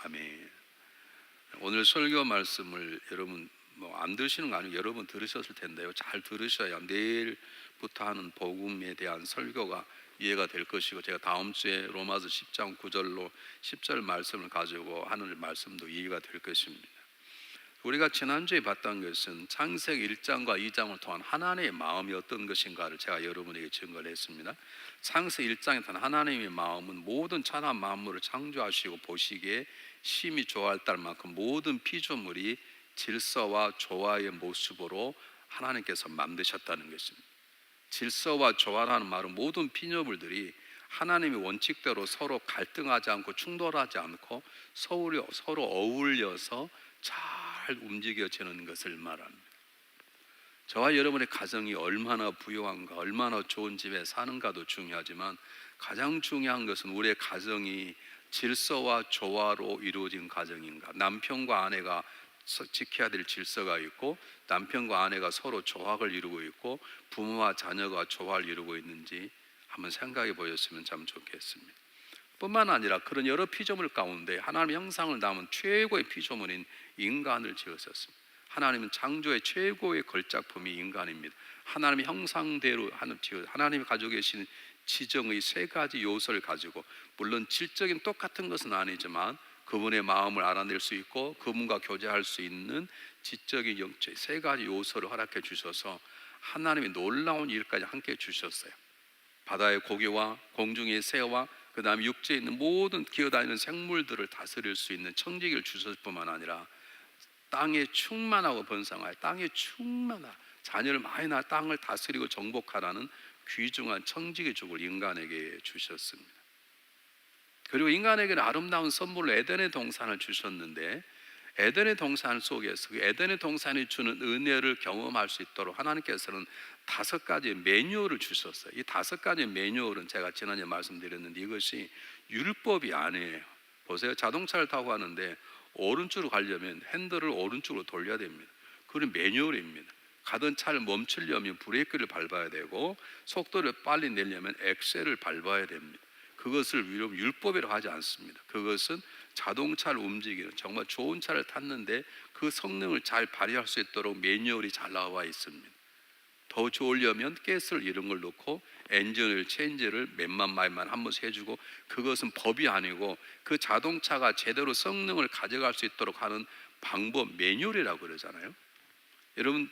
아멘. 오늘 설교 말씀을 여러분 안 들으시는 거 아니고 여러분 들으셨을 텐데요. 잘 들으셔야 내일부터 하는 복음에 대한 설교가 이해가 될 것이고, 제가 다음 주에 로마서 10장 9절로 10절 말씀을 가지고 하는 말씀도 이해가 될 것입니다. 우리가 지난주에 봤던 것은 창세기 1장과 2장을 통한 하나님의 마음이 어떤 것인가를 제가 여러분에게 증거를 했습니다. 창세기 1장에 탄 하나님의 마음은 모든 천하 만물을 창조하시고 보시기에 심히 좋아할 만큼 모든 피조물이 질서와 조화의 모습으로 하나님께서 만드셨다는 것입니다. 질서와 조화라는 말은 모든 피조물들이 하나님의 원칙대로 서로 갈등하지 않고 충돌하지 않고 서로 어울려서 잘 움직여지는 것을 말합니다. 저와 여러분의 가정이 얼마나 부유한가, 얼마나 좋은 집에 사는가도 중요하지만 가장 중요한 것은 우리의 가정이 질서와 조화로 이루어진 가정인가, 남편과 아내가 지켜야 될 질서가 있고 남편과 아내가 서로 조화를 이루고 있고 부모와 자녀가 조화를 이루고 있는지 한번 생각해 보셨으면 참 좋겠습니다. 뿐만 아니라 그런 여러 피조물 가운데 하나님의 형상을 담은 최고의 피조물인 인간을 지으셨습니다. 하나님은 창조의 최고의 걸작품이 인간입니다. 하나님의 형상대로 하나님이 가지고 계신 지정의 세 가지 요소를 가지고, 물론 질적인 똑같은 것은 아니지만 그분의 마음을 알아낼 수 있고 그분과 교제할 수 있는 지적인 영적 세 가지 요소를 허락해 주셔서 하나님의 놀라운 일까지 함께 주셨어요. 바다의 고기와 공중의 새와 그 다음에 육지에 있는 모든 기어다니는 생물들을 다스릴 수 있는 청지기를 주셨을 뿐만 아니라 땅에 충만하고 번성하여 땅에 충만하 자녀를 많이 낳아 땅을 다스리고 정복하라는 귀중한 청지기 족을 인간에게 주셨습니다. 그리고 인간에게는 아름다운 선물로 에덴의 동산을 주셨는데, 에덴의 동산 속에서 그 에덴의 동산이 주는 은혜를 경험할 수 있도록 하나님께서는 5가지 매뉴얼을 주셨어요. 이 5가지 매뉴얼은 제가 지난주에 말씀드렸는데 이것이 율법이 아니에요. 보세요. 자동차를 타고 가는데 오른쪽으로 가려면 핸들을 오른쪽으로 돌려야 됩니다. 그건 매뉴얼입니다. 가던 차를 멈추려면 브레이크를 밟아야 되고 속도를 빨리 내려면 엑셀을 밟아야 됩니다. 그것을 율법이라고 하지 않습니다. 그것은 자동차를 움직이는 정말 좋은 차를 탔는데 그 성능을 잘 발휘할 수 있도록 매뉴얼이 잘 나와 있습니다. 더 좋으려면 가스를 이런 걸 넣고 엔진을 체인지를 몇만 마일만 한 번씩 해주고, 그것은 법이 아니고 그 자동차가 제대로 성능을 가져갈 수 있도록 하는 방법, 매뉴얼이라고 그러잖아요. 여러분,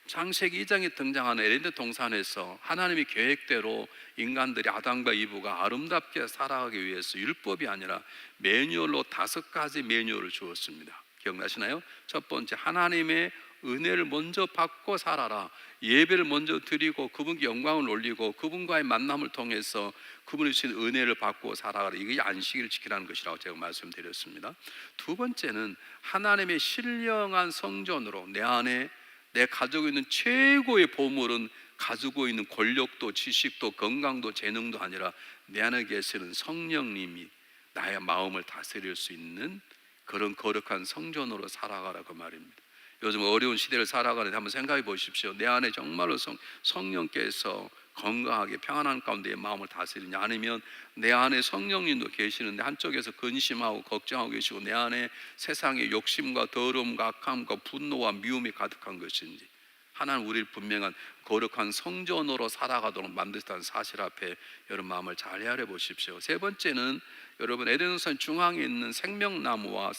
창세기 2장에 등장하는 에덴 동산에서 하나님의 계획대로 인간들이 아담과 이브가 아름답게 살아가기 위해서 율법이 아니라 매뉴얼로 5가지 매뉴얼을 주었습니다. 기억나시나요? 첫 번째, 하나님의 은혜를 먼저 받고 살아라. 예배를 먼저 드리고 그분께 영광을 올리고 그분과의 만남을 통해서 그분이 주신 은혜를 받고 살아가라. 이게 안식일을 지키라는 것이라고 제가 말씀드렸습니다. 두 번째는 하나님의 신령한 성전으로 내 안에 내 가지고 있는 최고의 보물은 가지고 있는 권력도 지식도 건강도 재능도 아니라 내 안에 계시는 성령님이 나의 마음을 다스릴 수 있는 그런 거룩한 성전으로 살아가라고 말입니다. 요즘 어려운 시대를 살아가는데 한번 생각해 보십시오. 내 안에 정말로 성령께서 건강하게 평안한 가운데 마음을 다스리냐, 아니면 내 안에 성령님도 계시는데 한쪽에서 근심하고 걱정하고 계시고 내 안에 세상의 욕심과 더러움과 악함과 분노와 미움이 가득한 것인지, 하나님 우리를 분명한 거룩한 성전으로 살아가도록 만드셨다는 사실 앞에 여러분 마음을 잘 헤아려 보십시오. 세 번째는 여러분 에덴산 중앙에 있는 생명나무와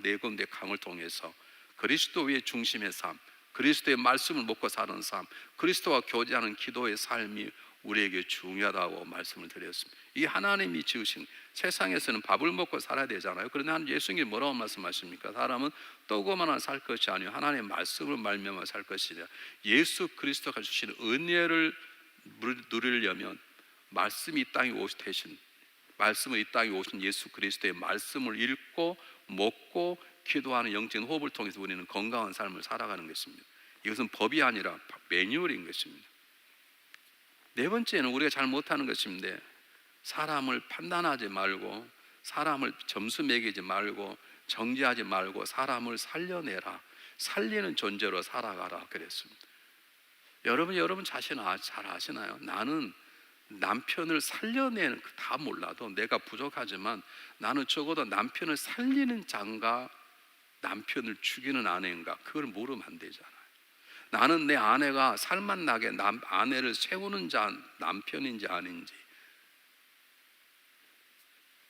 네 군데 강을 통해서 그리스도의 중심의 삶, 그리스도의 말씀을 먹고 사는 삶, 그리스도와 교제하는 기도의 삶이 우리에게 중요하다고 말씀을 드렸습니다. 이 하나님이 지으신, 세상에서는 밥을 먹고 살아야 되잖아요. 그런데 예수님이 뭐라고 말씀하십니까? 사람은 떡으로만 살 것이 아니요 하나님의 말씀을 말미암아 살 것이냐. 예수 그리스도가 주신 은혜를 누리려면 말씀이 이 땅에 오신 대신 말씀을 이 땅에 오신 예수 그리스도의 말씀을 읽고 먹고 기도하는 영적인 호흡을 통해서 우리는 건강한 삶을 살아가는 것입니다. 이것은 법이 아니라 매뉴얼인 것입니다. 네 번째는 우리가 잘 못하는 것인데, 사람을 판단하지 말고 사람을 점수 매기지 말고 정죄하지 말고 사람을 살려내라, 살리는 존재로 살아가라 그랬습니다. 여러분 자신 잘 아시나요? 나는 남편을 살려내는 다 몰라도 내가 부족하지만 나는 적어도 남편을 살리는 자인가 남편을 죽이는 아내인가 그걸 모르면 안 되잖아요. 나는 내 아내가 살맛나게 아내를 세우는 자 남편인지 아닌지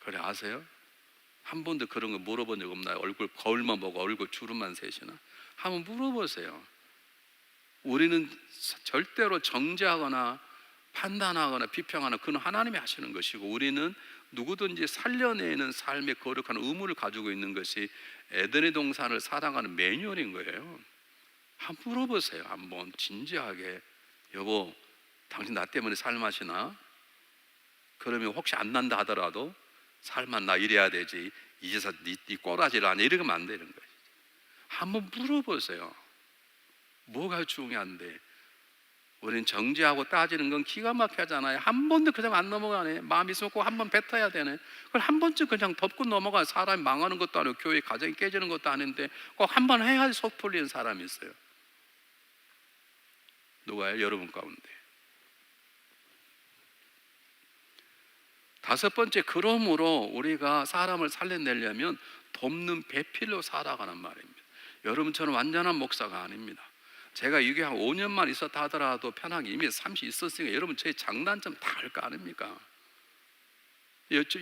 그래 아세요? 한 번도 그런 거 물어본 적 없나요? 얼굴 거울만 보고 얼굴 주름만 세시나? 한번 물어보세요. 우리는 절대로 정죄하거나 판단하거나 비평하거나 그건 하나님이 하시는 것이고 우리는 누구든지 살려내는 삶의 거룩한 의무를 가지고 있는 것이 에덴의 동산을 살아가는 매뉴얼인 거예요. 한번 물어보세요. 한번 진지하게 여보 당신 나 때문에 살맛이나? 그러면 혹시 안 난다 하더라도 살맛 나 이래야 되지 이제서 네 꼬라지를 안 해 이러면 안 되는 거예요. 한번 물어보세요. 뭐가 중요한데 우리는 정죄하고 따지는 건 기가 막히잖아요. 한 번도 그냥 안 넘어가네. 마음이 있으면 꼭 한 번 뱉어야 되네. 그걸 한 번쯤 그냥 덮고 넘어가. 사람이 망하는 것도 아니고 교회 가정이 깨지는 것도 아닌데 꼭 한 번 해야지 속 풀리는 사람이 있어요. 누가요? 여러분 가운데. 다섯 번째, 그러므로 우리가 사람을 살려내려면 돕는 배필로 살아가는 말입니다. 여러분처럼 완전한 목사가 아닙니다. 제가 이게 한 5년만 있었다 하더라도 편하게 이미 30 있었으니까 여러분 제 장단점 다 알 거 아닙니까?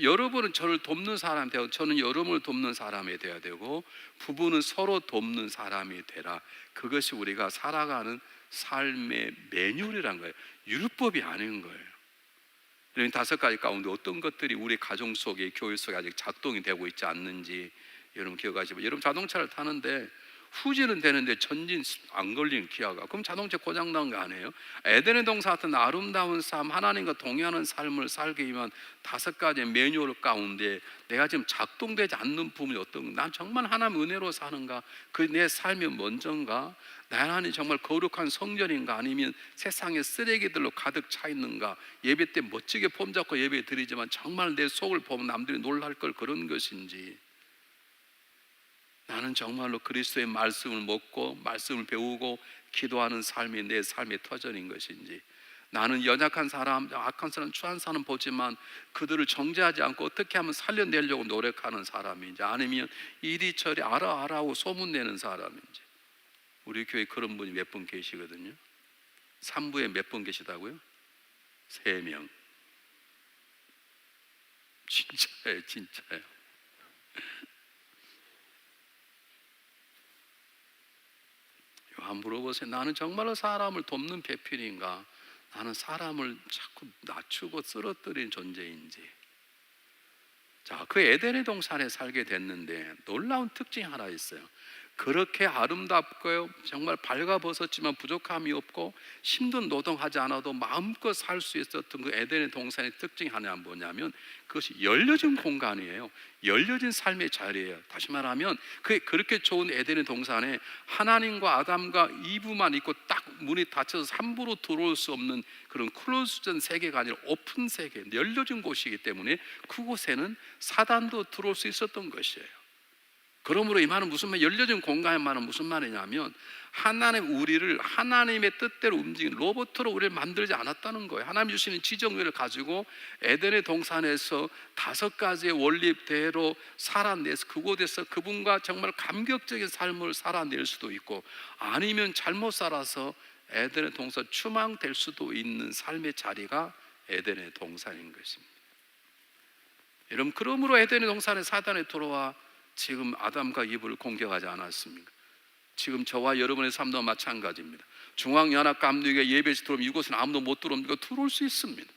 여러분은 저를 돕는 사람이 되고 저는 여러분을 돕는 사람이 되어야 되고 부부는 서로 돕는 사람이 되라. 그것이 우리가 살아가는 삶의 매뉴얼이란 거예요. 율법이 아닌 거예요. 이런 다섯 가지 가운데 어떤 것들이 우리 가정 속에 교회 속에 아직 작동이 되고 있지 않는지 여러분 기억하시고 여러분 자동차를 타는데 후진은 되는데 전진 안 걸리는 기아가 그럼 자동차 고장난 거 아니에요? 에덴의 동산 같은 아름다운 삶 하나님과 동의하는 삶을 살기 위한 다섯 가지 매뉴얼 가운데 내가 지금 작동되지 않는 부분이 어떤 난 정말 하나님 은혜로 사는가 그 내 삶이 먼저인가 나란히 정말 거룩한 성전인가 아니면 세상의 쓰레기들로 가득 차 있는가 예배 때 멋지게 폼 잡고 예배 드리지만 정말 내 속을 보면 남들이 놀랄 걸 그런 것인지 나는 정말로 그리스도의 말씀을 먹고 말씀을 배우고 기도하는 삶이 내 삶의 터전인 것인지 나는 연약한 사람, 악한 사람, 추한 사람 보지만 그들을 정죄하지 않고 어떻게 하면 살려내려고 노력하는 사람인지 아니면 이리저리 알아 하고 소문내는 사람인지 우리 교회 그런 분이 몇 분 계시거든요. 3부에 몇 분 계시다고요? 3명. 진짜예요, 진짜예요. 한번 물어보세요. 나는 정말로 사람을 돕는 배필인가? 나는 사람을 자꾸 낮추고 쓰러뜨린 존재인지. 자, 그 에덴의 동산에 살게 됐는데 놀라운 특징이 하나 있어요. 그렇게 아름답고요 정말 발가벗었지만 부족함이 없고 힘든 노동하지 않아도 마음껏 살 수 있었던 그 에덴의 동산의 특징이 하나 뭐냐면 그것이 열려진 공간이에요. 열려진 삶의 자리예요. 다시 말하면 그렇게 좋은 에덴의 동산에 하나님과 아담과 이브만 있고 딱 문이 닫혀서 함부로 들어올 수 없는 그런 클로즈된 세계가 아니라 오픈 세계, 열려진 곳이기 때문에 그곳에는 사단도 들어올 수 있었던 것이에요. 그러므로 이 말은 무슨 말, 열려진 공간의 말은 무슨 말이냐면 하나님 우리를 하나님의 뜻대로 움직이는 로봇으로 우리를 만들지 않았다는 거예요. 하나님 주시는 지정의를 가지고 에덴의 동산에서 5가지의 원리대로 살아내서 그곳에서 그분과 정말 감격적인 삶을 살아낼 수도 있고 아니면 잘못 살아서 에덴의 동산 추망될 수도 있는 삶의 자리가 에덴의 동산인 것입니다. 여러분 그러므로 에덴의 동산에 사단이 들어와 지금 아담과 이브를 공격하지 않았습니까? 지금 저와 여러분의 삶도 마찬가지입니다. 중앙연합감리교회 예배에 들어오면 이곳은 아무도 못 들어옵니까? 들어올 수 있습니다.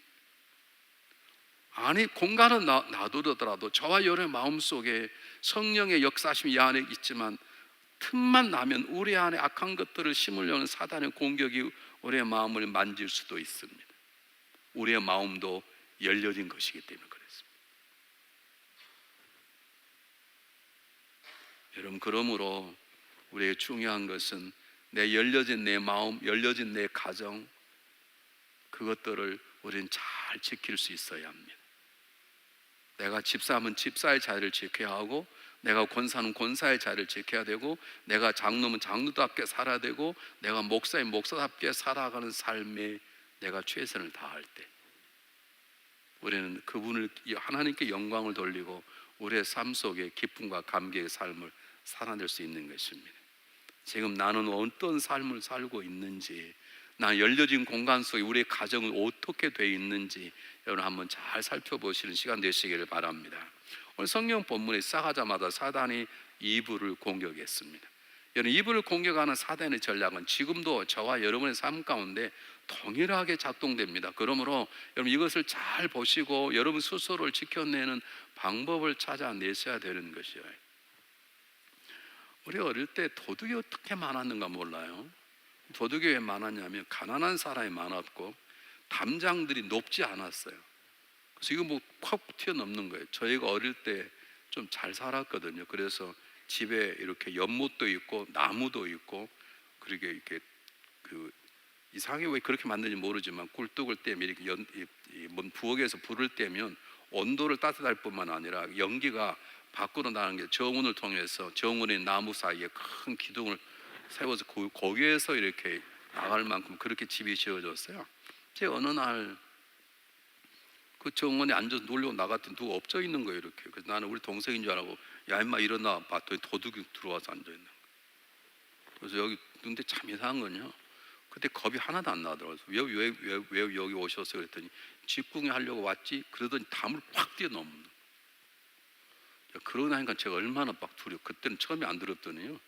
아니 공간은 놔두더라도 저와 여러분의 마음속에 성령의 역사심이 이 안에 있지만 틈만 나면 우리 안에 악한 것들을 심으려는 사단의 공격이 우리의 마음을 만질 수도 있습니다. 우리의 마음도 열려진 것이기 때문에 그렇습니다. 여러분 그러므로 우리의 중요한 것은 내 열려진 내 마음, 열려진 내 가정 그것들을 우리는 잘 지킬 수 있어야 합니다. 내가 집사하면 집사의 자리를 지켜야 하고 내가 권사는 권사의 자리를 지켜야 되고 내가 장로면 장로답게 살아야 되고 내가 목사인 목사답게 살아가는 삶에 내가 최선을 다할 때 우리는 그분을 하나님께 영광을 돌리고 우리의 삶 속에 기쁨과 감격의 삶을 살아낼 수 있는 것입니다. 지금 나는 어떤 삶을 살고 있는지, 나 열려진 공간 속에 우리의 가정은 어떻게 되어 있는지 여러분 한번 잘 살펴보시는 시간 되시기를 바랍니다. 오늘 성경 본문에 시작하자마자 사단이 이브를 공격했습니다. 여러분, 이브를 공격하는 사단의 전략은 지금도 저와 여러분의 삶 가운데 동일하게 작동됩니다. 그러므로 여러분 이것을 잘 보시고 여러분 스스로를 지켜내는 방법을 찾아내셔야 되는 것이에요. 우리 어릴 때 도둑이 어떻게 많았는가 몰라요. 도둑이 왜 많았냐면 가난한 사람이 많았고 담장들이 높지 않았어요. 그래서 이거 뭐 콱 튀어넘는 거예요. 저희가 어릴 때 좀 잘 살았거든요. 그래서 집에 이렇게 연못도 있고 나무도 있고, 그리고 이렇게 그 이상하게 왜 그렇게 만드는지 모르지만 굴뚝을 떼면 이렇게 부엌에서 불을 떼면 온도를 따뜻할 뿐만 아니라 연기가 밖으로 나가는 게 정원을 통해서 정원의 나무 사이에 큰 기둥을 세워서 거기에서 이렇게 나갈 만큼 그렇게 집이 지어졌어요. 제가 어느 날 그 정원에 앉아서 놀려고 나갔더니 누가 엎져 있는 거예요, 이렇게. 그래서 나는 우리 동생인 줄 알고 야 임마 일어나 봤더니 도둑이 들어와서 앉아 있는 거예요. 그래서 여기 근데 참 이상한 건요, 그때 겁이 하나도 안 나더라고요. 왜 여기 오셨어요? 그랬더니 집궁이 하려고 왔지. 그러더니 담을 확 뛰어넘는 거예요. 그러고 나니까 제가 얼마나 막 두려워. 그때는 처음에 안 들었더니요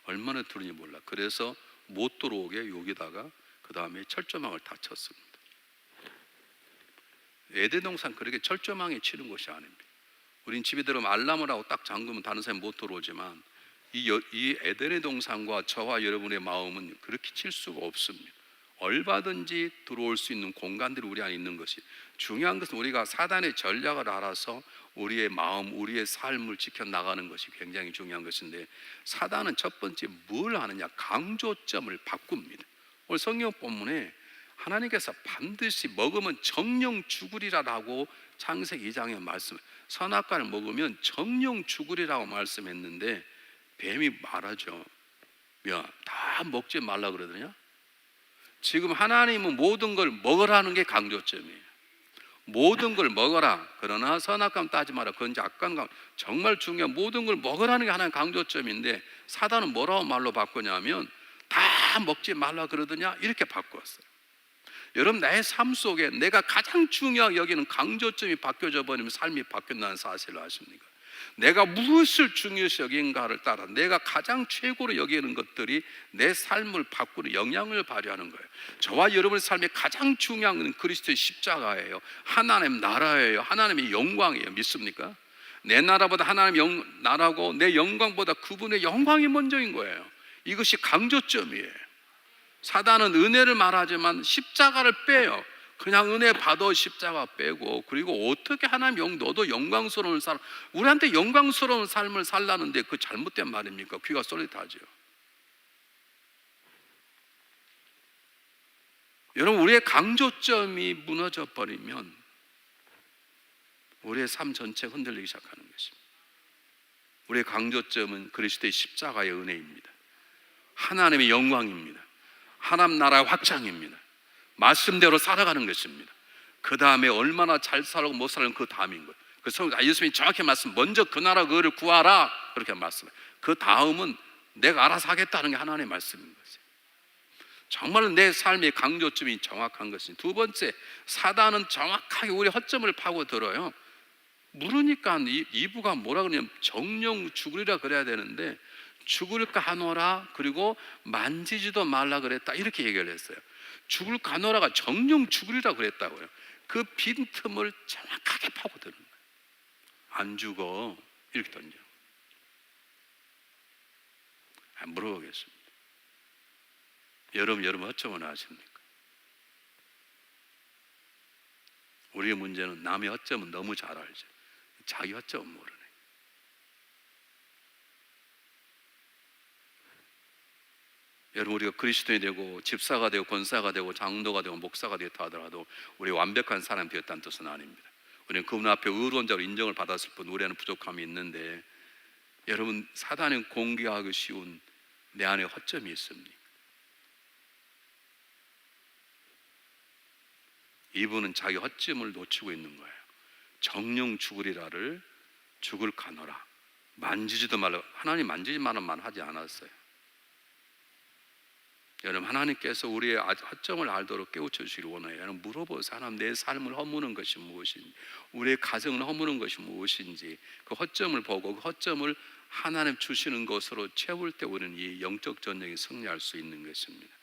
얼마나 두려운지 몰라. 그래서 못 들어오게 여기다가 그 다음에 철조망을 다 쳤습니다. 에덴동산 그렇게 철조망에 치는 것이 아닙니다. 우린 집에 들어오면 알람을 하고 딱 잠그면 다른 사람이 못 들어오지만 이 에덴의 동산과 저와 여러분의 마음은 그렇게 칠 수가 없습니다. 얼마든지 들어올 수 있는 공간들이 우리 안에 있는 것이 중요한 것은 우리가 사단의 전략을 알아서 우리의 마음, 우리의 삶을 지켜나가는 것이 굉장히 중요한 것인데, 사단은 첫 번째 뭘 하느냐? 강조점을 바꿉니다. 오늘 성경 본문에 하나님께서 반드시 먹으면 정령 죽으리라고 창세기 2장에 말씀, 선악과를 먹으면 정령 죽으리라고 말씀했는데 뱀이 말하죠. 야, 다 먹지 말라 그러더냐? 지금 하나님은 모든 걸 먹으라는 게 강조점이에요. 모든 걸 먹어라. 그러나 선악과는 따지 마라. 그건 약간 정말 중요한 모든 걸 먹으라는 게 하나의 강조점인데, 사단은 뭐라고 말로 바꾸냐면 다 먹지 말라 그러더냐 이렇게 바꿨어요. 여러분, 나의 삶 속에 내가 가장 중요하게 여기는 강조점이 바뀌어져 버리면 삶이 바뀐다는 사실을 아십니까? 내가 무엇을 중요시 여긴가를 따라 내가 가장 최고로 여기는 것들이 내 삶을 바꾸는 영향을 발휘하는 거예요. 저와 여러분의 삶에 가장 중요한 것은 그리스도의 십자가예요. 하나님 나라예요. 하나님의 영광이에요. 믿습니까? 내 나라보다 하나님의 나라고 내 영광보다 그분의 영광이 먼저인 거예요. 이것이 강조점이에요. 사단은 은혜를 말하지만 십자가를 빼요. 그냥 은혜 받아 십자가 빼고, 그리고 어떻게 하나님 너도 영광스러운 삶, 우리한테 영광스러운 삶을 살라는데 그 잘못된 말입니까? 귀가 쏠릿하죠. 여러분, 우리의 강조점이 무너져 버리면 우리의 삶 전체가 흔들리기 시작하는 것입니다. 우리의 강조점은 그리스도의 십자가의 은혜입니다. 하나님의 영광입니다. 하나님 나라의 확장입니다. 말씀대로 살아가는 것입니다. 그 다음에 얼마나 잘 살고 못 살고 그 다음인 거예요. 그래서 예수님이 정확히 말씀, 먼저 그 나라 그를 구하라 그렇게 말씀해요. 그 다음은 내가 알아서 하겠다는 게 하나님의 말씀인 거죠. 정말 내 삶의 강조점이 정확한 것입니다. 두 번째, 사단은 정확하게 우리 허점을 파고들어요. 물으니까 이브가 뭐라 그러냐면 정령 죽으리라 그래야 되는데 죽을까 하노라, 그리고 만지지도 말라 그랬다 이렇게 얘기를 했어요. 죽을까 하노라가 정령 죽으리라 그랬다고요. 그 빈틈을 정확하게 파고드는 거예요. 안 죽어 이렇게 던져. 물어보겠습니다. 여러분 어쩌면 아십니까? 우리의 문제는 남의 어쩌면 너무 잘 알죠. 자기 어쩌면 모르네. 여러분, 우리가 그리스도인이 되고 집사가 되고 권사가 되고 장로가 되고 목사가 되었다 하더라도 우리 완벽한 사람이 되었다는 뜻은 아닙니다. 우리는 그분 앞에 의로운 자로 인정을 받았을 뿐 우리는 부족함이 있는데, 여러분, 사단은 공개하기 쉬운 내 안에 허점이 있습니까? 이분은 자기 허점을 놓치고 있는 거예요. 정령 죽으리라를 죽을 가노라. 만지지도 말라. 하나님 만지지 말란 말 하지 않았어요. 여러분, 하나님께서 우리의 허점을 알도록 깨우쳐 주시길 원해요. 여러분, 물어보세요. 하나님, 내 삶을 허무는 것이 무엇인지, 우리의 가정을 허무는 것이 무엇인지, 그 허점을 보고 그 허점을 하나님 주시는 것으로 채울 때 우리는 이 영적 전쟁에 승리할 수 있는 것입니다.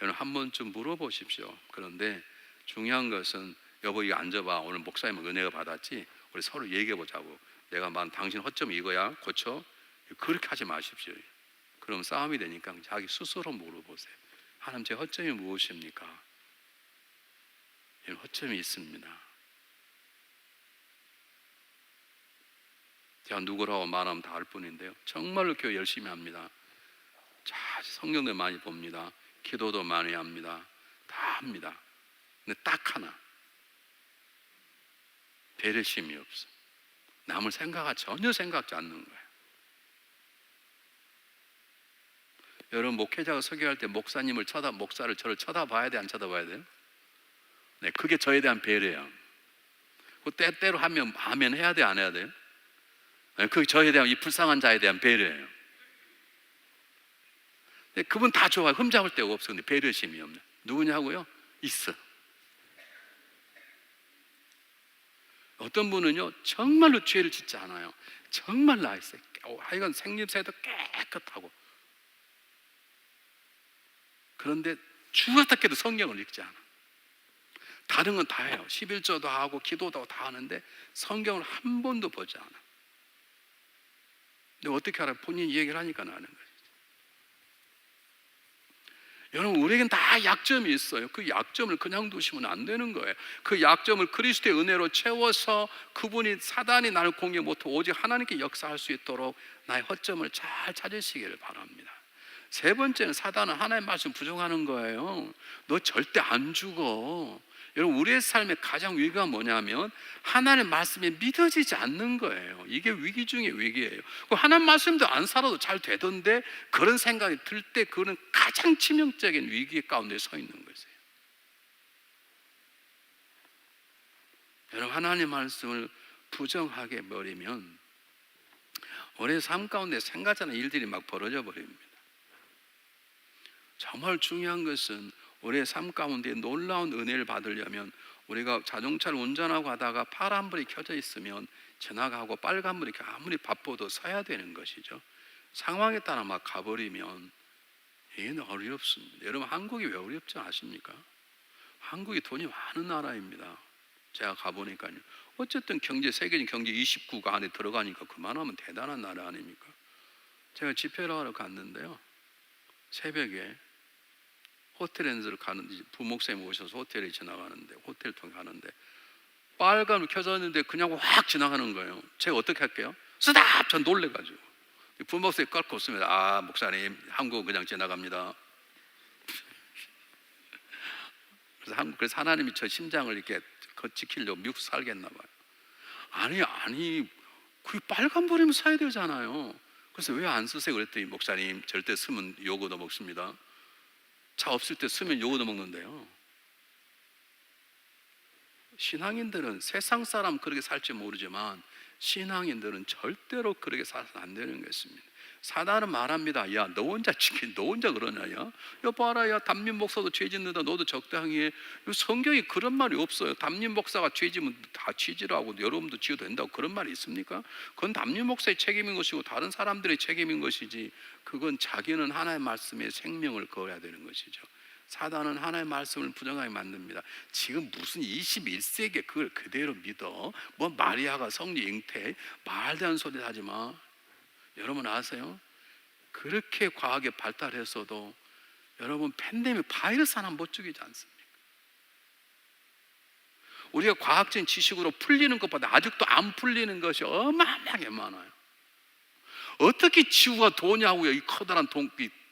여러분, 한 번쯤 물어보십시오. 그런데 중요한 것은, 여보 이거 앉아봐. 오늘 목사님 은혜가 받았지? 우리 서로 얘기해 보자고. 내가 만 당신 허점이 이거야. 고쳐. 그렇게 하지 마십시오. 그럼 싸움이 되니까 자기 스스로 물어보세요. 하나님, 제 허점이 무엇입니까? 허점이 있습니다. 제가 누구라고 말하면 다 알 뿐인데요, 정말로 교회 열심히 합니다. 자, 성경도 많이 봅니다. 기도도 많이 합니다. 다 합니다. 근데 딱 하나, 배려심이 없어. 남을 전혀 생각지 않는 거예요. 여러분, 목회자가 설교할 때 목사를 저를 쳐다봐야 돼, 안 쳐다봐야 돼요? 네, 그게 저에 대한 배려예요. 그 때때로 하면 해야 돼, 안 해야 돼요? 네, 그게 저에 대한, 이 불쌍한 자에 대한 배려예요. 네, 그분 다 좋아요. 흠잡을 데가 없어. 근데 배려심이 없네. 누구냐고요? 있어. 어떤 분은요, 정말로 죄를 짓지 않아요. 정말 나있어요. 하여간 생김새도 깨끗하고. 그런데 죽었다 깨도 성경을 읽지 않아. 다른 건 다 해요. 11조도 하고 기도도 다 하는데 성경을 한 번도 보지 않아. 근데 어떻게 알아요? 본인이 얘기를 하니까 아는 거예요. 여러분, 우리에겐 다 약점이 있어요. 그 약점을 그냥 두시면 안 되는 거예요. 그 약점을 그리스도의 은혜로 채워서 사단이 나를 공격 못하고 오직 하나님께 역사할 수 있도록 나의 허점을 잘 찾으시기를 바랍니다. 세 번째는, 사단은 하나님의 말씀 부정하는 거예요. 너 절대 안 죽어. 여러분, 우리의 삶의 가장 위기가 뭐냐면 하나님의 말씀이 믿어지지 않는 거예요. 이게 위기 중에 위기예요. 하나님 말씀도 안 살아도 잘 되던데 그런 생각이 들 때 그거는 가장 치명적인 위기 가운데 서 있는 거예요. 여러분, 하나님의 말씀을 부정하게 버리면 우리의 삶 가운데 생각지 않은 일들이 막 벌어져 버립니다. 정말 중요한 것은 우리의 삶 가운데 놀라운 은혜를 받으려면 우리가 자동차를 운전하고 하다가 파란불이 켜져 있으면 지나가고 빨간불이 아무리 바빠도 서야 되는 것이죠. 상황에 따라 막 가버리면 이게 어렵습니다. 여러분, 한국이 왜 어렵지 아십니까? 한국이 돈이 많은 나라입니다. 제가 가보니까요. 어쨌든 세계적인 경제 29가 안에 들어가니까 그만하면 대단한 나라 아닙니까? 제가 집회를 하러 갔는데요, 새벽에 호텔에 부목사님 오셔서 호텔에 지나가는데, 호텔 통해 가는데 빨간불 켜졌는데 그냥 확 지나가는 거예요. 제가 어떻게 할게요? 스탑! 전 놀래가지고 부목사님 꺾고 없습니다. 아, 목사님, 한국 그냥 지나갑니다. 그래서 하나님이 저 심장을 이렇게 지키려고 미국 살겠나 봐요. 아니 그 빨간불이면 사야 되잖아요. 그래서 왜 안 쓰세요? 그랬더니, 목사님, 절대 쓰면 요거도 먹습니다. 차 없을 때 쓰면 요거도 먹는데요. 신앙인들은 세상 사람 그렇게 살지 모르지만 신앙인들은 절대로 그렇게 살아서 안 되는 것입니다. 사단은 말합니다. 야, 너 혼자 그러냐? 야, 봐라, 야, 담임 목사도 죄 짓는다. 너도 적당히 해. 성경에 그런 말이 없어요. 담임 목사가 죄 지면 다 취지라고, 여러분도 지어도 된다고 그런 말이 있습니까? 그건 담임 목사의 책임인 것이고 다른 사람들의 책임인 것이지, 그건 자기는 하나님의 말씀에 생명을 거어야 되는 것이죠. 사단은 하나님의 말씀을 부정하게 만듭니다. 지금 무슨 21세기에 그걸 그대로 믿어? 뭐 마리아가 성리 잉태, 말도 안 소리 하지 마. 여러분 아세요? 그렇게 과학이 발달했어도 여러분, 팬데믹 바이러스 하나 못 죽이지 않습니까? 우리가 과학적인 지식으로 풀리는 것보다 아직도 안 풀리는 것이 어마어마하게 많아요. 어떻게 지구가 도냐고요? 이 커다란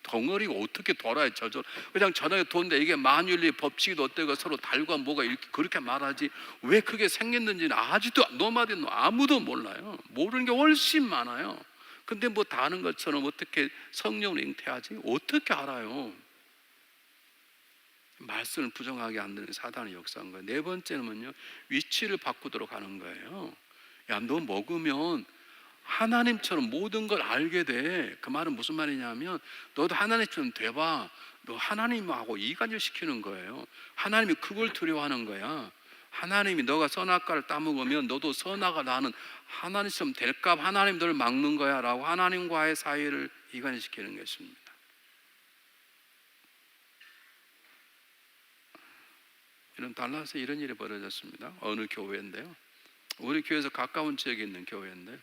덩어리가 어떻게 돌아요? 그냥 저녁에 도는데 이게 만유인의 법칙이 어때가 서로 달과 뭐가 이렇게 그렇게 말하지, 왜 그게 생겼는지는 아직도 노마디는 아무도 몰라요. 모르는 게 훨씬 많아요. 근데 뭐 다 아는 것처럼 어떻게 성령을 잉태하지? 어떻게 알아요? 말씀을 부정하게 만드는 사단의 역사인 거예요. 네 번째는요, 위치를 바꾸도록 하는 거예요. 야, 너 먹으면 하나님처럼 모든 걸 알게 돼. 그 말은 무슨 말이냐면 너도 하나님처럼 돼봐. 너 하나님하고 이간질 시키는 거예요. 하나님이 그걸 두려워하는 거야. 하나님이 너가 선악과를 따먹으면 너도 선악을 나는 하나님처럼 될까 봐 하나님 너를 막는 거야 라고 하나님과의 사이를 이간시키는 것입니다. 이런 달라서 이런 일이 벌어졌습니다. 어느 교회인데요, 우리 교회에서 가까운 지역에 있는 교회인데,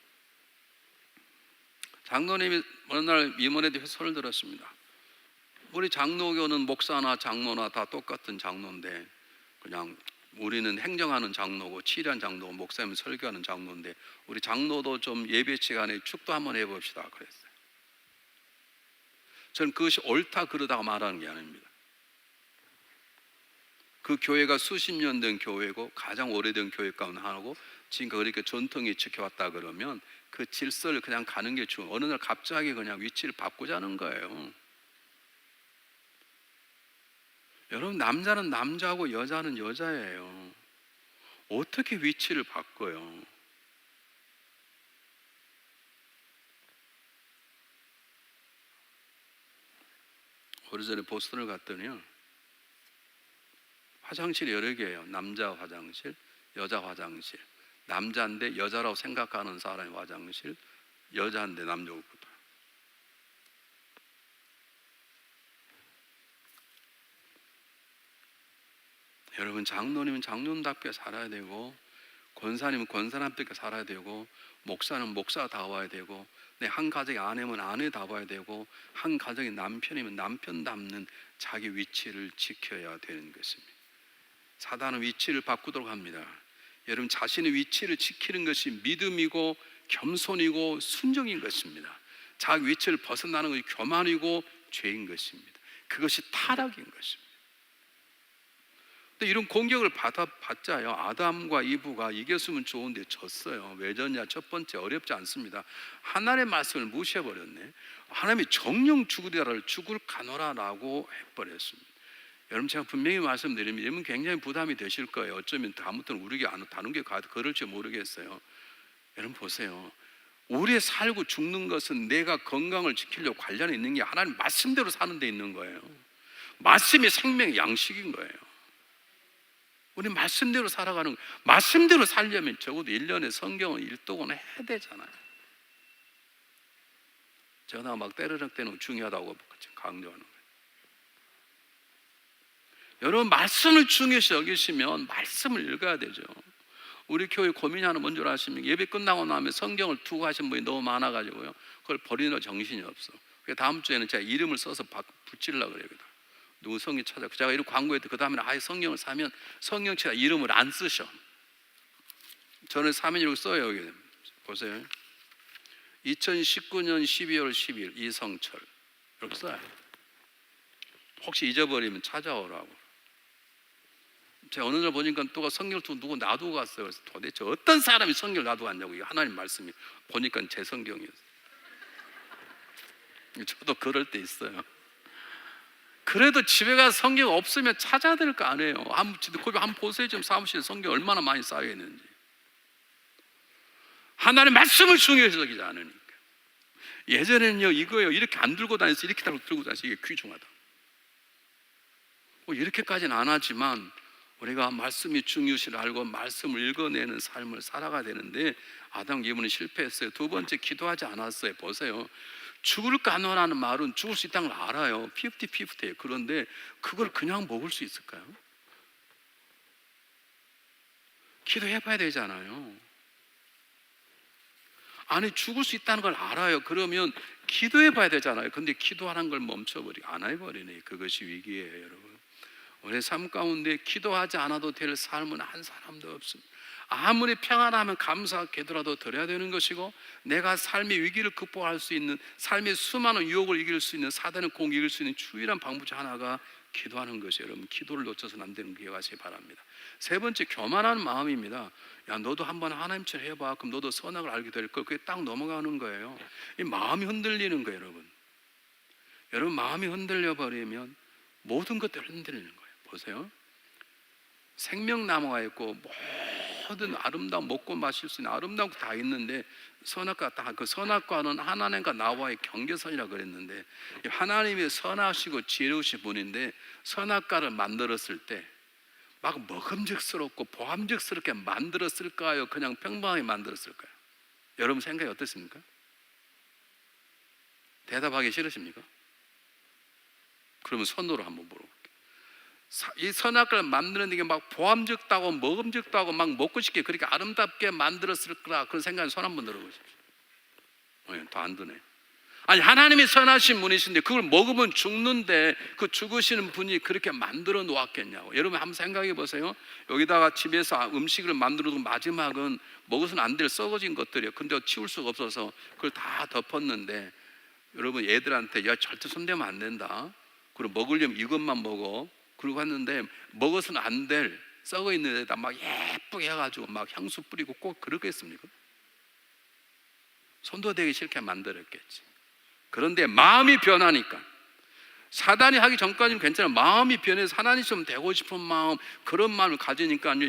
장로님이 어느 날 임원에 대해서 설을 들었습니다. 우리 장로교는 목사나 장로나 다 똑같은 장로인데, 그냥 우리는 행정하는 장로고 치리한 장로고 목사님 설교하는 장로인데 우리 장로도 좀 예배 시간에 축도 한번 해봅시다 그랬어요. 저는 그것이 옳다 그러다가 말하는 게 아닙니다. 그 교회가 수십 년 된 교회고 가장 오래된 교회 가운데 하나고 지금까지 그렇게 전통이 지켜왔다 그러면 그 질서를 그냥 가는 게 좋은, 어느 날 갑자기 그냥 위치를 바꾸자는 거예요. 여러분, 남자는 남자고 여자는 여자예요. 어떻게 위치를 바꿔요? 오래전에 보스턴을 갔더니요, 화장실이 여러 개예요. 남자 화장실, 여자 화장실, 남자인데 여자라고 생각하는 사람의 화장실, 여자인데 남자고. 여러분, 장로님은 장로님답게 살아야 되고, 권사님은 권사님답게 살아야 되고, 목사는 목사다워야 되고, 한 가정의 아내면 아내다워야 되고, 한 가정의 남편이면 남편답는 자기 위치를 지켜야 되는 것입니다. 사단은 위치를 바꾸도록 합니다. 여러분, 자신의 위치를 지키는 것이 믿음이고 겸손이고 순종인 것입니다. 자기 위치를 벗어나는 것이 교만이고 죄인 것입니다. 그것이 타락인 것입니다. 근데 이런 공격을 받자요, 아담과 이브가 이겼으면 좋은데 졌어요. 왜 졌냐? 첫 번째, 어렵지 않습니다. 하나님의 말씀을 무시해버렸네. 하나님이 정령 죽으리라를 죽을 가노라라고 해버렸습니다. 여러분, 제가 분명히 말씀드리면 여러분 굉장히 부담이 되실 거예요. 어쩌면 다음부터는 우리 다른 게 그럴지 모르겠어요. 여러분 보세요, 우리의 살고 죽는 것은 내가 건강을 지키려고 관련이 있는 게 하나님 말씀대로 사는 데 있는 거예요. 말씀이 생명의 양식인 거예요. 우리 말씀대로 살아가는, 말씀대로 살려면 적어도 1년에 성경을 읽도는 해야 되잖아요. 제가 막 때르륵 때는 중요하다고 강조하는 거예요. 여러분, 말씀을 중요시 여기시면 말씀을 읽어야 되죠. 우리 교회 고민이 하나 뭔 줄 아십니까? 예배 끝나고 나면 성경을 두고 하신 분이 너무 많아가지고요, 그걸 버리는 정신이 없어. 그래서 다음 주에는 제가 이름을 써서 붙이려고 그래요. 누구 성경 찾아. 제가 이런 광고했더니 그 다음에는 아예 성경을 사면 성경책에 이름을 안 쓰셔. 저는 사면 이렇게 써요. 여기 보세요. 2019년 12월 10일 이성철 이렇게 써요. 혹시 잊어버리면 찾아오라고. 제가 어느 날 보니까 또 성경을 누구 놔두고 갔어요. 그래서 도대체 어떤 사람이 성경을 놔두고 갔냐고. 이게 하나님 말씀이 보니까 제 성경이었어요. 저도 그럴 때 있어요. 그래도 집에 가서 성경 없으면 찾아야 될 거 아니에요. 한번 보세요. 지금 사무실에 성경 얼마나 많이 쌓여 있는지. 하나님 말씀을 중요시 여기지 않으니까. 예전에는요, 이거예요. 이렇게 안 들고 다녀서 이렇게 들고 다녀서 이게 귀중하다. 이렇게까지는 안 하지만 우리가 말씀이 중요시를 알고 말씀을 읽어내는 삶을 살아가야 되는데, 아담 이브는 실패했어요. 두 번째, 기도하지 않았어요. 보세요, 죽을까 하노라는 말은 죽을 수 있다는 걸 알아요. 50-50예요. 그런데 그걸 그냥 먹을 수 있을까요? 기도해봐야 되잖아요. 아니, 죽을 수 있다는 걸 알아요. 그러면 기도해봐야 되잖아요. 근데 기도하는 걸 멈춰버리고 안 해버리네. 그것이 위기예요, 여러분. 우리 삶 가운데 기도하지 않아도 될 삶은 한 사람도 없습니다. 아무리 평안하면 감사 기도라도 드려야 되는 것이고, 내가 삶의 위기를 극복할 수 있는, 삶의 수많은 유혹을 이길 수 있는, 사단의 공격을 이길 수 있는 유일한 방법 중 하나가 기도하는 것이에요. 여러분, 기도를 놓쳐서는 안 되는 기억하시기 바랍니다. 세 번째, 교만한 마음입니다. 야, 너도 한번 하나님처럼 해봐. 그럼 너도 선악을 알게 될 걸. 그게 딱 넘어가는 거예요. 이 마음이 흔들리는 거예요, 여러분. 여러분, 마음이 흔들려 버리면 모든 것들을 흔들리는 거예요. 보세요. 생명나무가 있고 모든 아름다운 먹고 마실 수 있는 아름다운 거 다 있는데 선악과 다 그 선악과는 하나님과 나와의 경계선이라 그랬는데 하나님이 선하시고 지혜로우신 분인데 선악과를 만들었을 때 막 먹음직스럽고 보암직스럽게 만들었을까요? 그냥 평범하게 만들었을까요? 여러분 생각이 어떻습니까? 대답하기 싫으십니까? 그러면 손으로 한번 물어볼게요. 이 선악과를 만드는 게 막 보암직다고 먹음직다고 막 먹고 싶게 그렇게 아름답게 만들었을 거라 그런 생각에 손 한번 들어보십시오. 더 안 드네. 아니 하나님이 선하신 분이신데 그걸 먹으면 죽는데 그 죽으시는 분이 그렇게 만들어 놓았겠냐고. 여러분 한번 생각해 보세요. 여기다가 집에서 음식을 만들어도 마지막은 먹어서는 안 될 썩어진 것들이에요. 근데 치울 수가 없어서 그걸 다 덮었는데 여러분 애들한테 야 절대 손대면 안 된다. 그리고 먹으려면 이것만 먹어. 그러고 했는데 먹어서는 안 될 썩어 있는 데다 막 예쁘게 해가지고 막 향수 뿌리고 꼭 그러겠습니까? 손도 대기 싫게 만들었겠지. 그런데 마음이 변하니까 사단이 하기 전까지는 괜찮아요. 마음이 변해서 하나님 좀 되고 싶은 마음 그런 마음을 가지니까요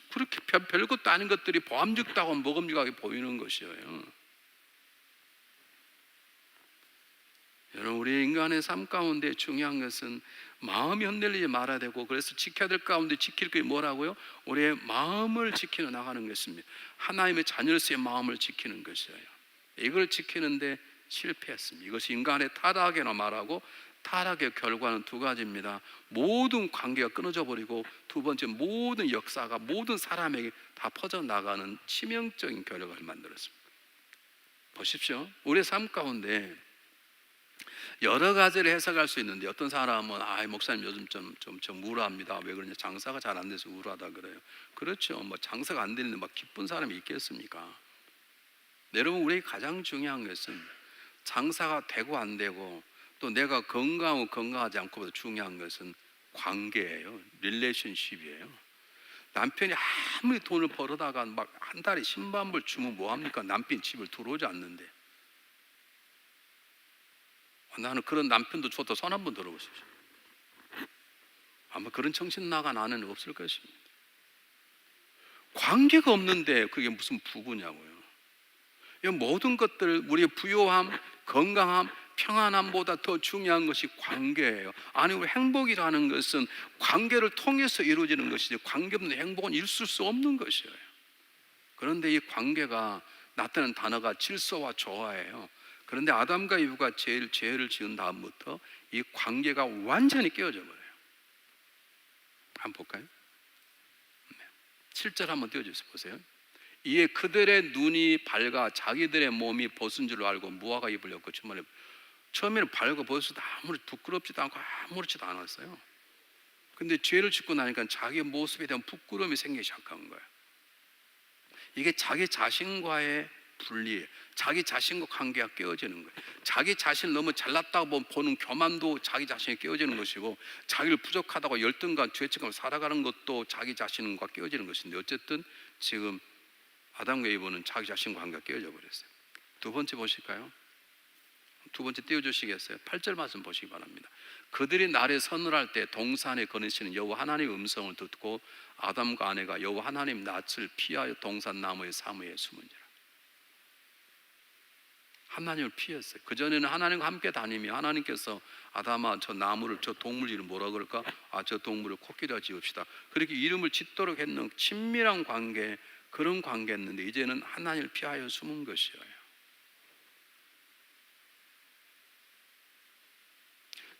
그렇게 별것도 아닌 것들이 보암직다고 먹음직하게 보이는 것이에요. 여러분 우리 인간의 삶 가운데 중요한 것은 마음이 흔들리지 말아야 되고 그래서 지켜야 될 가운데 지킬 게 뭐라고요? 우리의 마음을 지켜 나가는 것입니다. 하나님의 자녀로서의 마음을 지키는 것이에요. 이걸 지키는데 실패했습니다. 이것이 인간의 타락이라 말하고 타락의 결과는 두 가지입니다. 모든 관계가 끊어져 버리고 두 번째 모든 역사가 모든 사람에게 다 퍼져나가는 치명적인 결과를 만들었습니다. 보십시오. 우리의 삶 가운데 여러 가지를 해석할 수 있는데 어떤 사람은 목사님 요즘 좀 우울합니다. 왜 그러냐? 장사가 잘 안 돼서 우울하다 그래요. 그렇죠. 뭐 장사가 안 되는데 막 기쁜 사람이 있겠습니까? 여러분 우리에게 가장 중요한 것은 장사가 되고 안 되고 또 내가 건강하고 건강하지 않고보다 중요한 것은 관계예요. 릴레이션십이에요. 남편이 아무리 돈을 벌어다가 막 한 달에 10만 불 주면 뭐합니까? 남편이 집을 들어오지 않는데. 나는 그런 남편도 좋다. 손 한번 들어보십시오. 아마 그런 정신 나간 아내는 없을 것입니다. 관계가 없는데 그게 무슨 부부냐고요. 이 모든 것들 우리의 부요함, 건강함, 평안함보다 더 중요한 것이 관계예요. 아니 우리 행복이라는 것은 관계를 통해서 이루어지는 것이지 관계 없는 행복은 있을 수 없는 것이에요. 그런데 이 관계가 나타내는 단어가 질서와 조화예요. 그런데 아담과 이브가 죄를 지은 다음부터 이 관계가 완전히 깨어져 버려요. 한번 볼까요? 7절 한번 띄워주세요. 보세요. 이에 그들의 눈이 밝아 자기들의 몸이 벗은 줄 알고 무화과 잎을 엮고 주머니에. 처음에는 밝고 벗어도 아무리 부끄럽지도 않고 아무렇지도 않았어요. 근데 죄를 짓고 나니까 자기 모습에 대한 부끄러움이 생기기 시작한 거예요. 이게 자기 자신과의 분리, 자기 자신과 관계가 깨어지는 거예요. 자기 자신을 너무 잘났다고 보는 교만도 자기 자신이 깨어지는 것이고 자기를 부족하다고 열등감, 죄책감을 살아가는 것도 자기 자신과 깨어지는 것인데 어쨌든 지금 아담과 이브는 자기 자신과 관계가 깨어져 버렸어요. 두 번째 보실까요? 두 번째 띄워주시겠어요? 8절 말씀 보시기 바랍니다. 그들이 날에 서늘할 때 동산에 거니시는 여호와 하나님의 음성을 듣고 아담과 아내가 여호와 하나님 낯을 피하여 동산 나무의 사무에 숨은지라. 하나님을 피했어요. 그전에는 하나님과 함께 다니며 하나님께서 아담아 저 나무를 저 동물 이름 뭐라 그럴까? 저 동물을 코끼리라 지읍시다. 그렇게 이름을 짓도록 했는 친밀한 관계, 그런 관계였는데 이제는 하나님을 피하여 숨은 것이에요.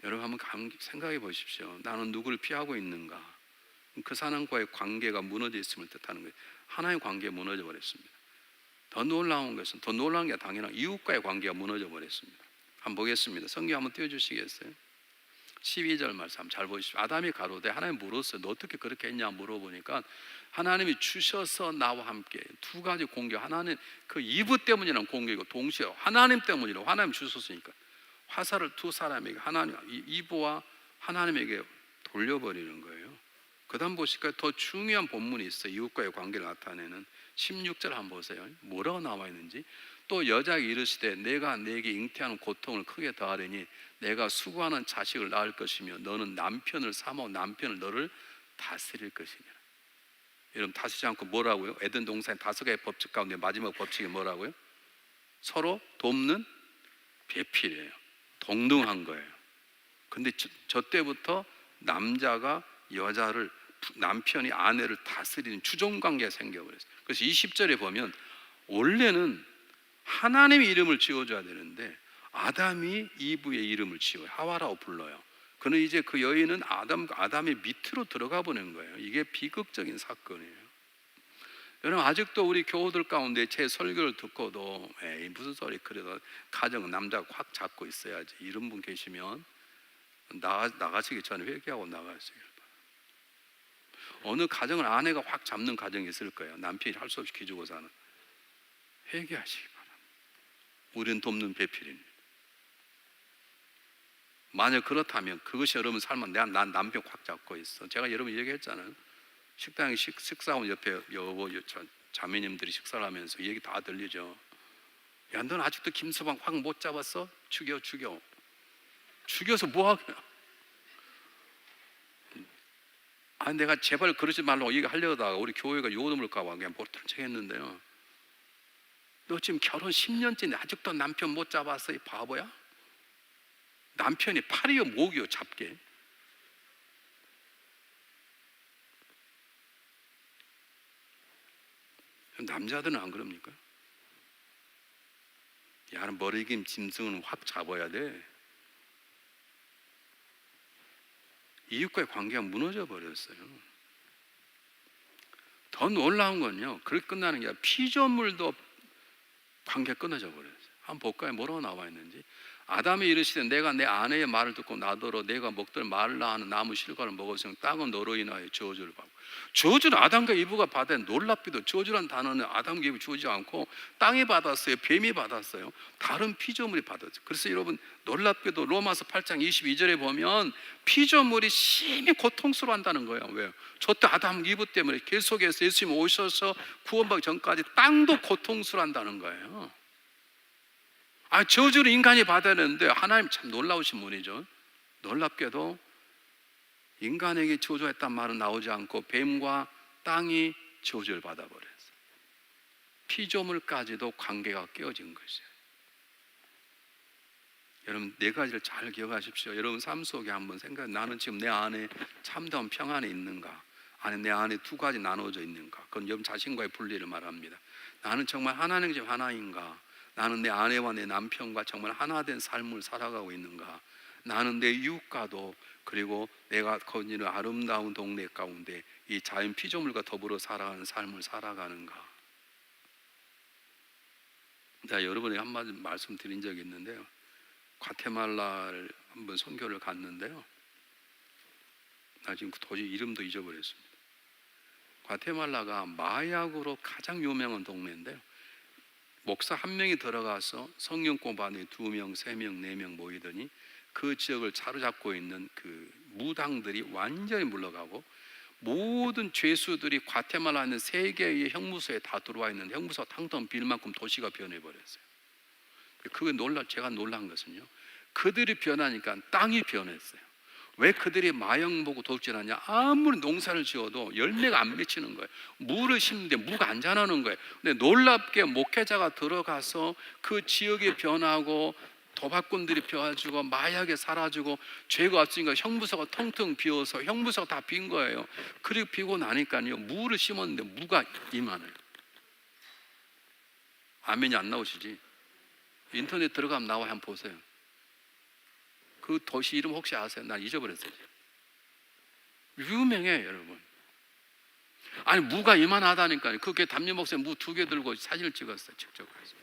여러분 한번 생각해 보십시오. 나는 누구를 피하고 있는가? 그 사람과의 관계가 무너져 있음을 뜻하는 거예요. 하나의 관계가 무너져 버렸습니다. 더 놀라운 것은 더 놀라운 게 당연한 이웃과의 관계가 무너져 버렸습니다. 한번 보겠습니다. 성경 한번 띄워주시겠어요? 12절 말씀 잘 보십시오. 아담이 가로되 하나님 물었어요. 너 어떻게 그렇게 했냐 물어보니까 하나님이 주셔서 나와 함께 두 가지 공격. 하나는 그 이브 때문이라는 공격이고 동시에 하나님 때문이라고 하나님 주셨으니까 화살을 두 사람에게 하나님 이브와 하나님에게 돌려버리는 거예요. 그 다음 보실까요? 더 중요한 본문이 있어요. 이웃과의 관계를 나타내는 16절 한번 보세요. 뭐라고 나와 있는지. 또 여자에게 이르시되 내가 네게 잉태하는 고통을 크게 더하리니 내가 수고하는 자식을 낳을 것이며 너는 남편을 삼어 남편을 너를 다스릴 것이니라. 여러분, 다스리지 않고 뭐라고요? 에덴 동산의 5개의 법칙 가운데 마지막 법칙이 뭐라고요? 서로 돕는 배필이에요. 동등한 거예요. 근데 저 때부터 남자가 여자를, 남편이 아내를 다스리는 추종관계가 생겨버렸어요. 그래서 20절에 보면 원래는 하나님의 이름을 지어줘야 되는데 아담이 이브의 이름을 지어요. 하와라고 불러요. 그는 이제 그 여인은 아담의 밑으로 들어가 보낸 거예요. 이게 비극적인 사건이에요. 여러분, 아직도 우리 교우들 가운데 제 설교를 듣고도 에이 무슨 소리, 그래도 가정은 남자가 확 잡고 있어야지, 이런 분 계시면 나가시기 전에 회개하고 나가시길 바랍니다. 어느 가정은 아내가 확 잡는 가정이 있을 거예요. 남편이 할 수 없이 기죽어 사는. 회개하시기 바랍니다. 우리는 돕는 배필입니다. 만약 그렇다면 그것이 여러분 삶은 난 남편 확 잡고 있어. 제가 여러분 얘기했잖아요. 식당에 식사하고 옆에 여보 자매님들이 식사를 하면서 얘기 다 들리죠. 야, 넌 아직도 김서방 확 못 잡았어? 죽여서 뭐하냐? 아, 내가 제발 그러지 말라고 얘기하려다가 우리 교회가 요놈을까 봐 그냥 못한 척 했는데요. 너 지금 결혼 10년째인데 아직도 남편 못 잡았어? 이 바보야? 남편이 팔이요 목이요 잡게. 남자들은 안 그럽니까? 야, 머리김 짐승은 확 잡아야 돼. 이웃과의 관계가 무너져 버렸어요. 더 놀라운 건요, 그렇게 끝나는 게 아니라 피조물도 관계가 끊어져 버렸어요. 한번 볼까요? 뭐라고 나와 있는지. 아담이 이르시되 내가 내 아내의 말을 듣고 나더러 내가 먹들 말라 하는 나무 실과를 먹었으면 땅은 너로 인하여 저주를 받고. 저주는 아담과 이브가 받아야. 놀랍게도 저주란 단어는 아담과 이브 주지 않고 땅이 받았어요. 뱀이 받았어요. 다른 피조물이 받았어요. 그래서 여러분, 놀랍게도 로마서 8장 22절에 보면 피조물이 심히 고통스러워한다는 거예요. 왜요? 저때 아담 이브 때문에 계속해서 예수님 오셔서 구원받기 전까지 땅도 고통스러워한다는 거예요. 저주를 인간이 받아야 되는데 하나님 참 놀라우신 분이죠. 놀랍게도 인간에게 저주했단 말은 나오지 않고 뱀과 땅이 저주를 받아버렸어요. 피조물까지도 관계가 깨어진 것이에요. 여러분, 4가지를 잘 기억하십시오. 여러분 삶 속에 한번 생각해. 나는 지금 내 안에 참다운 평안이 있는가? 아니, 내 안에 2가지 나눠져 있는가? 그건 여러분 자신과의 분리를 말합니다. 나는 정말 하나님이 지금 하나인가? 나는 내 아내와 내 남편과 정말 하나된 삶을 살아가고 있는가? 나는 내 이웃과도, 그리고 내가 거니는 아름다운 동네 가운데 이 자연 피조물과 더불어 살아가는 삶을 살아가는가? 제가 여러분에게 한마디 말씀드린 적이 있는데요. 과테말라를 한번 선교를 갔는데요. 나 지금 도저히 이름도 잊어버렸습니다. 과테말라가 마약으로 가장 유명한 동네인데요. 목사 1명이 들어가서 성경 공부하는 2명, 3명, 4명 모이더니 그 지역을 사로잡고 있는 그 무당들이 완전히 물러가고 모든 죄수들이 과테말라에 있는 3개의 형무소에 다 들어와 있는데 형무소가 텅텅 빌 만큼 도시가 변해버렸어요. 그게 제가 놀란 것은요, 그들이 변하니까 땅이 변했어요. 왜 그들이 마약 먹고 돌진하냐? 아무리 농사를 지어도 열매가 안 맺히는 거예요. 물을 심는데 무가 안 자라는 거예요. 근데 놀랍게 목회자가 들어가서 그 지역이 변하고 도박꾼들이 펴가지고 마약에 사라지고 죄가 없으니까 형무소가 텅텅 비어서 형무소가 다 빈 거예요. 그리고 비고 나니까요, 무를 심었는데 무가 이만해요. 아멘이 안 나오시지? 인터넷 들어가면 나와. 한번 보세요. 그 도시 이름 혹시 아세요? 난 잊어버렸어요. 유명해요, 여러분. 아니, 무가 이만하다니까요. 그게 담임 목사님 무 2개 들고 사진을 찍었어요. 직접 가서.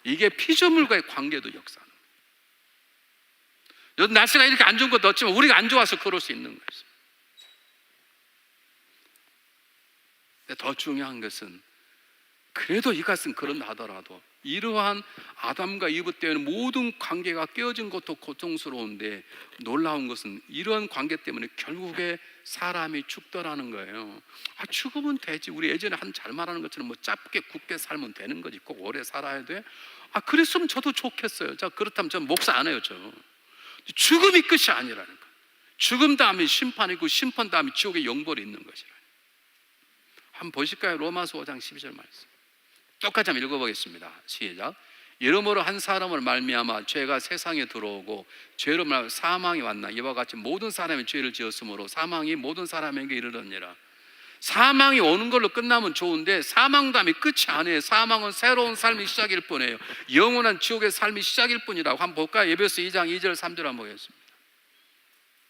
이게 피조물과의 관계도 역사는. 요즘 날씨가 이렇게 안 좋은 것도 없지만 우리가 안 좋아서 그럴 수 있는 거예요. 근데 더 중요한 것은, 그래도 이것은 그런다 하더라도 이러한 아담과 이브 때문에 모든 관계가 깨어진 것도 고통스러운데 놀라운 것은 이런 관계 때문에 결국에 사람이 죽더라는 거예요. 죽으면 되지. 우리 예전에 한 잘 말하는 것처럼 뭐 짧게 굵게 살면 되는 거지. 꼭 오래 살아야 돼. 그랬으면 저도 좋겠어요. 자, 그렇다면 저는 목사 안 해요. 저 죽음이 끝이 아니라는 거예요. 죽음 다음에 심판이고 심판 다음에 지옥의 영벌이 있는 것이라. 한번 보실까요? 로마서 5장 12절 말씀. 똑같이 한번 읽어보겠습니다. 시작. 이러므로 한 사람을 말미암아 죄가 세상에 들어오고 죄로 말하여 사망이 왔나. 이와 같이 모든 사람이 죄를 지었으므로 사망이 모든 사람에게 이르렀니라. 사망이 오는 걸로 끝나면 좋은데 사망 다음에 끝이 아니에요. 사망은 새로운 삶의 시작일 뿐이에요. 영원한 지옥의 삶의 시작일 뿐이라고. 한번 볼까요? 에베소 2장 2절 3절 한번 보겠습니다.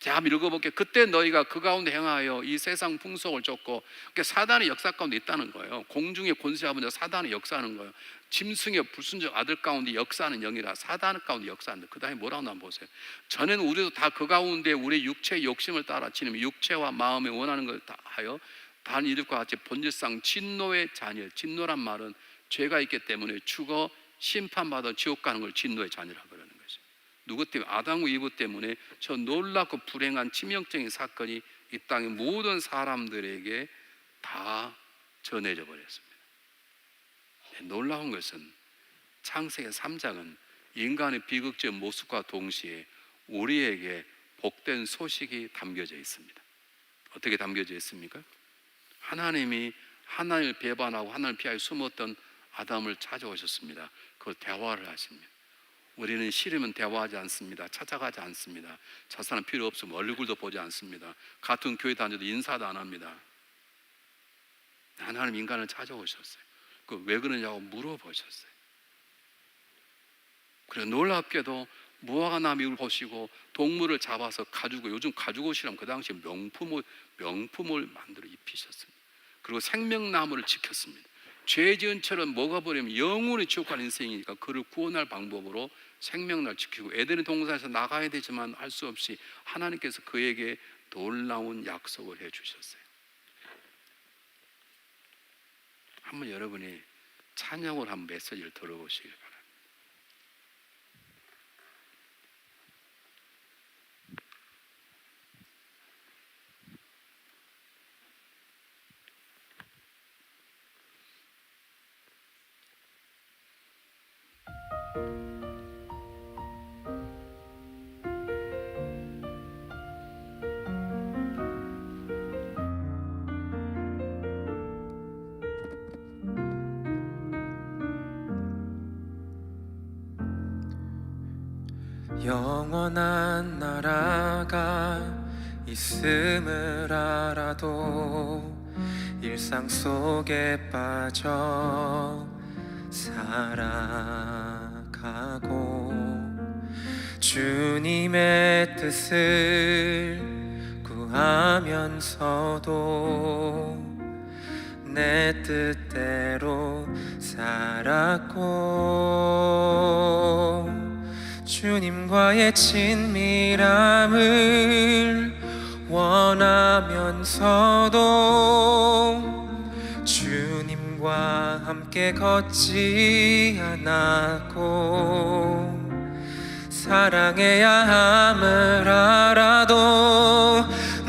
자, 한번 읽어볼게요. 그때 너희가 그 가운데 행하여 이 세상 풍속을 쫓고, 그러니까 사단의 역사 가운데 있다는 거예요. 공중의 권세하는 자 사단의 역사하는 거예요. 짐승의 불순종 아들 가운데 역사하는 영이라 사단 가운데 역사하는데 그 다음에 뭐라고 나면 보세요. 전에는 우리도 다 그 가운데 우리 육체의 욕심을 따라 지니며 육체와 마음에 원하는 걸 다 하여 단 이들과 같이 본질상 진노의 자녀. 진노란 말은 죄가 있기 때문에 죽어 심판받아 지옥 가는 걸 진노의 자녀라고 그러는 거죠. 누구 때문에? 아담과 이브 때문에 저 놀랍고 불행한 치명적인 사건이 이 땅의 모든 사람들에게 다 전해져 버렸습니다. 놀라운 것은 창세기 3장은 인간의 비극적인 모습과 동시에 우리에게 복된 소식이 담겨져 있습니다. 어떻게 담겨져 있습니까? 하나님이 하나님을 배반하고 하나님을 피하여 숨었던 아담을 찾아오셨습니다. 그걸 대화를 하십니다. 우리는 싫으면 대화하지 않습니다. 찾아가지 않습니다. 저 사람 필요 없으면 얼굴도 보지 않습니다. 같은 교회 다녀도 인사도 안 합니다. 하나님 인간을 찾아오셨어요. 왜 그러냐고 물어보셨어요. 그래 놀랍게도 무화과 나무를 보시고 동물을 잡아서 가죽을, 요즘 가죽옷이라면 그 당시에 명품을 만들어 입히셨습니다. 그리고 생명나무를 지켰습니다. 죄 지은 처럼 먹어버리면 영원히 지옥 갈 인생이니까 그를 구원할 방법으로 생명날 지키고 에덴의 동산에서 나가야 되지만 할 수 없이 하나님께서 그에게 놀라운 약속을 해주셨어요. 한번 여러분이 찬양을 한 메시지를 들어보시길 바랍니다. 영원한 나라가 있음을 알아도 일상 속에 빠져 살아가고 주님의 뜻을 구하면서도 내 뜻대로 살았고 주님과의 친밀함을 원하면서도 주님과 함께 걷지 않았고 사랑해야 함을 알아도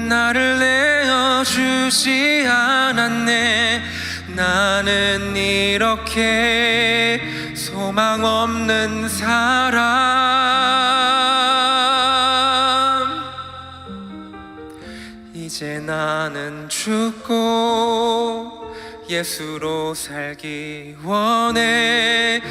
나를 내어주지 않았네. 나는 이렇게 소망 없는 사람 이제 나는 죽고 예수로 살기 원해.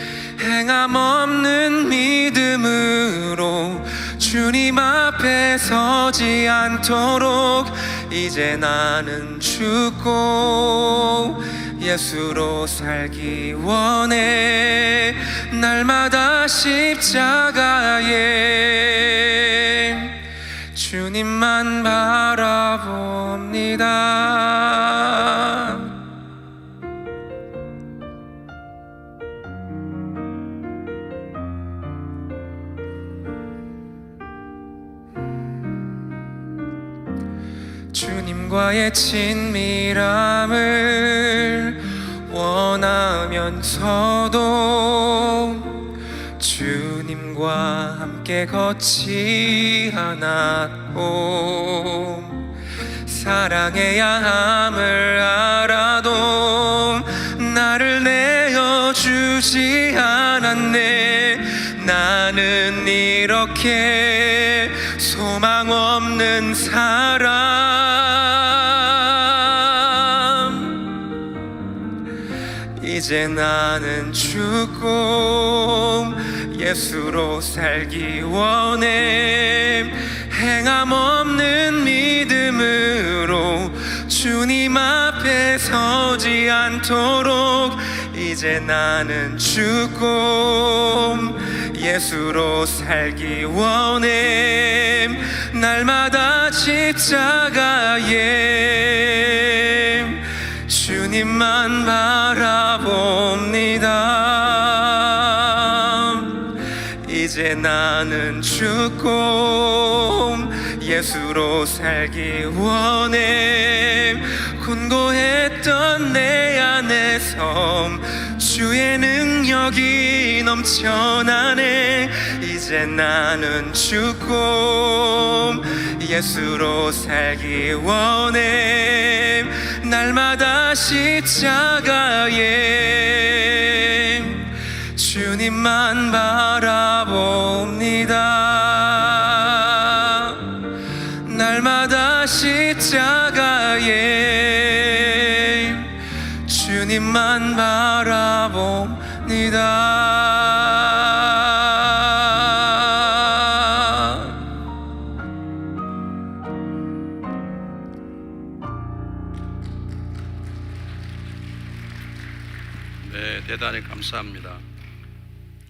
행함 없는 믿음으로 주님 앞에 서지 않도록 이제 나는 죽고 예수로 살기 원해. 날마다 십자가에 주님만 바라봅니다. 주님과의 친밀함을 원하면서도 주님과 함께 걷지 않았고, 사랑해야 함을 알아도 나를 내어주지 않았네. 나는 이렇게 소망 없는 사람, 이제 나는 죽고 예수로 살기 원해. 행함 없는 믿음으로 주님 앞에 서지 않도록 이제 나는 죽고 예수로 살기 원해. 날마다 십자가에 주님만 바라봅니다. 이제 나는 죽고 예수로 살기 원해. 곤고했던 내 안에서 주의 능력이 넘쳐나네. 이제 나는 죽고 예수로 살기 원해. 날마다 십자가에 주님만 바라봅니다. 날마다 십자가에 주님만 바라봅니다. 네, 대단히 감사합니다.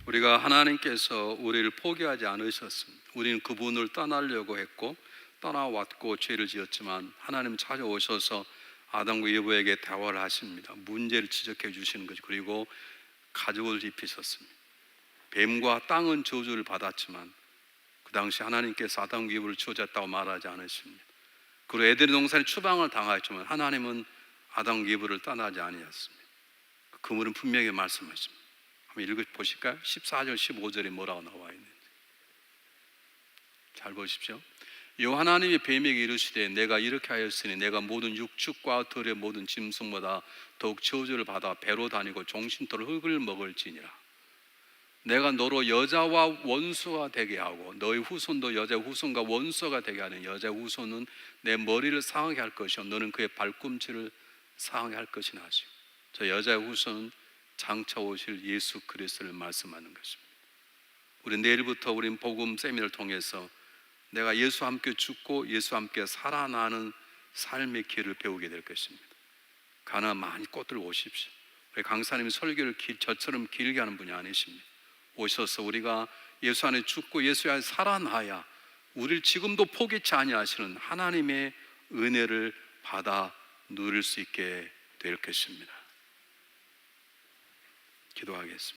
우리가 하나님께서 우리를 포기하지 않으셨습니다. 우리는 그분을 떠나려고 했고 떠나왔고 죄를 지었지만 하나님 찾아오셔서 아담과 이브에게 대화를 하십니다. 문제를 지적해 주시는 거죠. 그리고 가죽을 입히셨습니다. 뱀과 땅은 저주를 받았지만 그 당시 하나님께서 아담과 이브를 저주했다고 말하지 않으십니다. 그리고 에덴 동산에 추방을 당하였지만 하나님은 아담과 이브를 떠나지 아니하셨습니다. 그분은 분명히 말씀하십니다. 한번 읽어보실까요? 14절 15절에 뭐라고 나와 있는지 잘 보십시오. 여호와 하나님이 뱀에게 이르시되 내가 이렇게 하였으니 내가 모든 육축과 들의 모든 짐승보다 더욱 저주를 받아 배로 다니고 종신토록 흙을 먹을지니라. 내가 너로 여자와 원수가 되게 하고 너의 후손도 여자 후손과 원수가 되게 하는 여자 후손은 내 머리를 상하게 할 것이요 너는 그의 발꿈치를 상하게 할 것이나 하시고. 저 여자의 후손은 장차 오실 예수 그리스도를 말씀하는 것입니다. 우리 내일부터 우린 복음 세미나를 통해서 내가 예수와 함께 죽고 예수와 함께 살아나는 삶의 길을 배우게 될 것입니다. 가나 많이 꽃들 오십시오. 우리 강사님이 설교를 저처럼 길게 하는 분이 아니십니다. 오셔서 우리가 예수 안에 죽고 예수 안에 살아나야 우리를 지금도 포기치 아니하시는 하나님의 은혜를 받아 누릴 수 있게 될 것입니다. 기도하겠습니다.